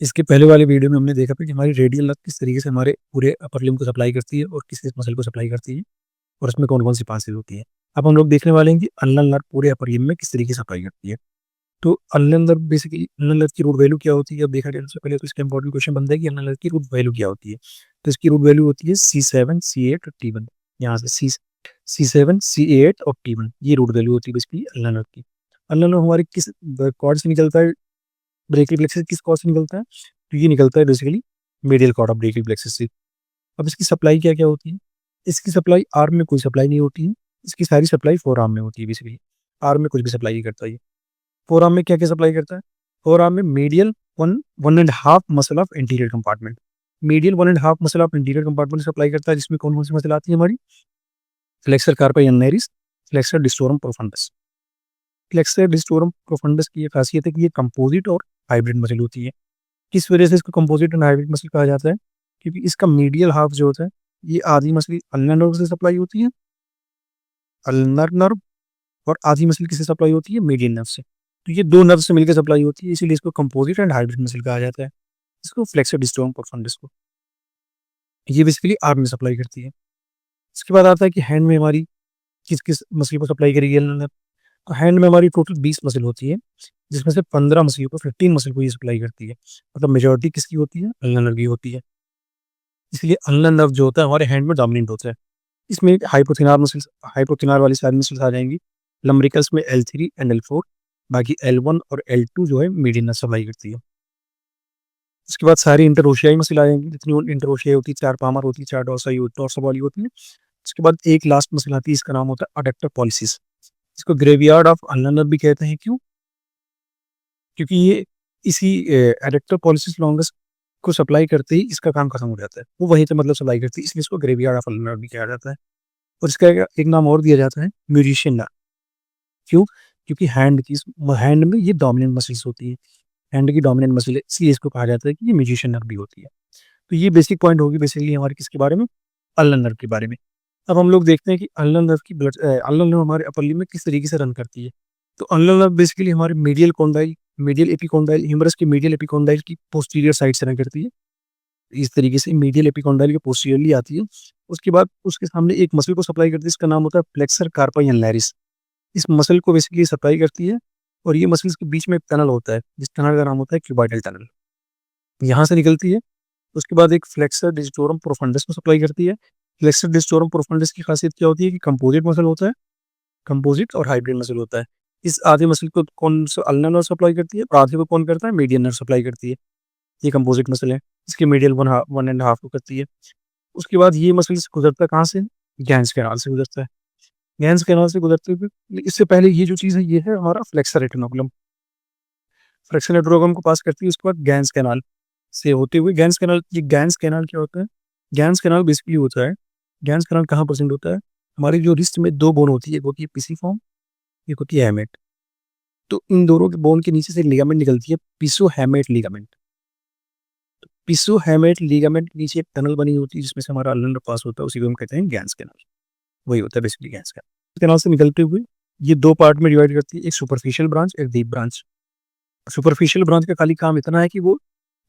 इसके पहले वाले वीडियो में हमने देखा था कि हमारी रेडियल नर्व किस तरीके से हमारे पूरे अपर लिम्ब को सप्लाई करती है और किस मसल को सप्लाई करती है और उसमें कौन-कौन सी पासेज होती है। अब हम लोग देखने वाले हैं कि अल्नर नर्व पूरे अपर लिम्ब में किस तरीके से सप्लाई करती है। तो ulnar nerve basically ulnar nerve की रूट वैल्यू क्या होती है? अब देखा जाए सबसे पहले तो इसका इंपॉर्टेंट क्वेश्चन बनता है कि अल्नर नर्व की रूट वैल्यू क्या होती है? तो इसकी रूट वैल्यू होती है C7, C8 और T1। यहाँ से C7, C8 और T1 ये रूट वैल्यू होती है बेसिकली अल्नर नर्व की। अल्नर नर्व हमारे किस कॉर्ड से निकलता है? ब्रेकियल प्लेक्सस किस कॉर्ड से निकलता है? तो ये निकलता है basically medial cord of brachial plexus से। अब इसकी सप्लाई क्या-क्या होती है? इसकी सप्लाई आर्म में कोई सप्लाई नहीं होती है। इसकी सारी सप्लाई फोरआर्म में होती है बेसिकली। आर्म में कुछ भी सप्लाई नहीं करता ये। फोरआर्म में क्या-क्या सप्लाई करता है? फोरआर्म में medial 1 and half muscle of anterior compartment. Medial 1 and half muscle of anterior compartment supply करता है जिसमें कौन-कौन सी मसल आती है हमारी? Flexor कार्पी अल्नरिस, flexor डिस्टोरम profundis. Flexor डिस्टोरम profundis की ये खासियत है कि ये कंपोजिट और हाइब्रिड मसल होती है। किस वजह से इसको कंपोजिट एंड हाइब्रिड मसल कहा जाता है? क्योंकि इसका मीडियल हाफ जो होता है, ये आधी मसल अल्नर नर्व से सप्लाई होती है, अल्नर नर्व, और आधी मसल किससे सप्लाई होती है? मीडियन नर्व से। तो ये 2 नर्व से मिलकर सप्लाई होती है, इसीलिए इसको कंपोजिट एंड हाइब्रिड मसल कहा जाता है। इसको फ्लेक्सर डिस्टोरम प्रोफंडस को। ये बेसिकली आर्म में सप्लाई करती है। इसके बाद आता है कि हैंड में हमारी किस-किस मसल को सप्लाई करेगी अल्नर नर्व? तो हैंड में हमारी टोटल 20 मसल होती है, जिसमें से 15 मसल को 15 मसल को ये सप्लाई करती है। मतलब मेजॉरिटी किसकी होती है? अल्नर नर्व की होती है। इसलिए अल्नर नर्व जो होता है हमारे हैंड में डोमिनेंट होता है। इसमें हाइपोथिनार वाली सारी मसल्स आ जाएँगी। लम्ब्रिकल्स में L3 एंड L4, बाकी L1 और L2 जो है मीडियन नर्व सप्लाई करती है। उसके बाद सारी इंटरओशियाई मसल आ जाएँगी, जितनी इंटरओशियाई होती है, 4 पामर होती है, 4 डोर्सल वाली होती है। उसके बाद एक लास्ट मसल आती है, इसका नाम होता है अडक्टर पॉलिसिस। इसको ग्रेवयार्ड ऑफ अल्नर नर्व भी कहते हैं, क्यों? क्योंकि ये इसी एडक्टर पॉलिसिस लॉन्गस को सप्लाई करते ही इसका काम खत्म हो जाता है। वो वहीं से मतलब सप्लाई करती है, इसलिए इसको ग्रेवयार्ड ऑफ अल्नर नर्व भी कहा जाता है। और इसका एक नाम और दिया जाता है, म्यूजिशियन नर्व। क्यों? क्योंकि हैंड में ये डोमिनेंट मसल्स होती है। हैंड की डोमिनेंट मसल है, इसलिए इसको कहा जाता है कि ये म्यूजिशियन नर्व भी होती है। तो ये बेसिक पॉइंट होगी बेसिकली हमारे किसके बारे में? अल्नर नर्व के बारे में। अब हम लोग देखते हैं कि अल्नर नर्व हमारे अपर लिम्ब में किस तरीके से रन करती है। तो अल्नर नर्व बेसिकली हमारे मीडियल एपिकोंडाइल ह्यूमरस के मीडियल एपिकोंडाइल की पोस्टीरियर साइड से रन करती है। इस तरीके से मीडियल एपिकोंडाइल के पोस्टीरियरली आती है। उसके बाद उसके सामने एक मसल को सप्लाई करती है, इसका नाम होता है फ्लेक्सर कार्पी अल्नरिस। इस मसल को बेसिकली सप्लाई करती है, और ये मसल्स के बीच में एक टनल होता है, जिस टनल का नाम होता है क्यूबाइडल टनल। यहाँ से निकलती है। उसके बाद एक फ्लेक्सर डिस्टोरम प्रोफंडस को सप्लाई करती है। फ्लेक्सर डिस्टोरम प्रोफंडस की खासियत क्या होती है कि कंपोजिट मसल होता है, कंपोजिट और हाइब्रिड मसल होता है। इस आधे मसल को कौन सा अल्नर नर्व सप्लाई करती है, और आधे को कौन करता है? मीडियन नर्व सप्लाई करती है। ये कंपोजिट मसल है, इसकी मीडियल 1 एंड हाफ को करती है। उसके बाद ये मसल्स गुजरता है कहाँ से? गैंस कैनाल से गुजरता है। गैंस कैनाल से गुजरते हुए इससे पहले ये जो चीज़ है, ये है हमारा फ्लेक्सर रेटिनोकुलम। फ्लेक्सर रेटिनोकुलम को पास करती है, उसके बाद गैंस कैनाल से होते हुए गैंस कैनाल क्या होता है? गैंस कैनाल बेसिकली होता है, गैंस कैनाल कहाँ प्रेज़ेंट होता है? हमारी जो रिस्ट में 2 बोन होती है, एक होती है पिसिफॉर्म, एक होती है हैमेट। तो इन दोनों के बोन के नीचे से लिगामेंट निकलती है, पिसो-हैमेट लिगामेंट। पिसो-हैमेट लिगामेंट के नीचे एक टनल बनी होती है, जिसमें से हमारा अल्नर पास होता है, उसी को हम कहते हैं गैंस कैनाल। वही होता है बेसिकली गैंस कैनाल। कैनाल से निकलते हुए ये 2 पार्ट में डिवाइड करती है, एक सुपरफिशियल ब्रांच, एक डीप ब्रांच। सुपरफिशियल ब्रांच का खाली काम इतना है कि वो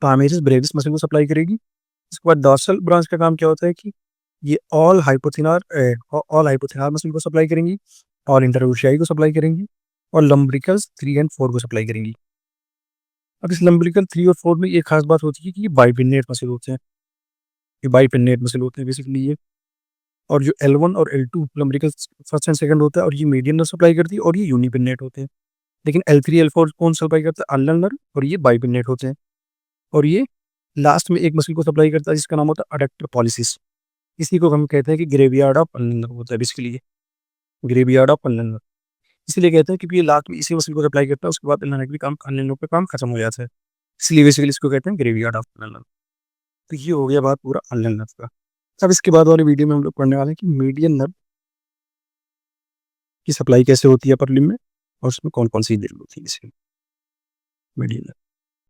पामेरिस ब्रेविस मसल को सप्लाई करेगी। इसके बाद डॉर्सल ब्रांच का काम क्या होता है कि ये ऑल हाइपोथिनार मसल को सप्लाई करेंगी, ऑल इंटरओशियाई को सप्लाई करेंगी, और लम्ब्रिकल्स 3 एंड 4 को सप्लाई करेंगी। अब इस लम्ब्रिकल 3 और 4 में एक खास बात होती है कि ये बाइपिन्नेट मसल होते हैं। ये बाइपिन्नेट मसल होते हैं बेसिकली ये। और जो L1 और L2 लम्ब्रिकल्स फर्स्ट एंड सेकंड होता है, और ये मीडियन नर्व सप्लाई करती है, और ये यूनिपिन्नेट होते हैं। लेकिन L3 L4 कौन सप्लाई करता है? अल्नर नर्व, और ये बाइपिन्नेट होते हैं। और ये लास्ट में एक मसल को सप्लाई करता है, जिसका नाम होता है अडक्टर पॉलिसिस। इसी को हम कहते हैं कि ग्रेवयार्ड ऑफ अल्नर नर्व होता है बेसिकली ये, ग्रेवयार्ड ऑफ अल्नर नर्व। इसलिए कहते हैं क्योंकि ये लास्ट में इसी मसल को सप्लाई करता है, उसके बाद अल्नर नर्व का काम खत्म हो जाता है। इसलिए बेसिकली इसको कहते हैं ग्रेवयार्ड ऑफ अल्नर नर्व। तो ये हो गया बात पूरा अल्नर नर्व का। अब इसके बाद वाली वीडियो में हम लोग पढ़ने वाले हैं कि मीडियन नर्व की सप्लाई कैसे होती है अपर लिम्ब में, और उसमें कौन-कौन सी नीडल होती है इसकी, मीडियन नर्व।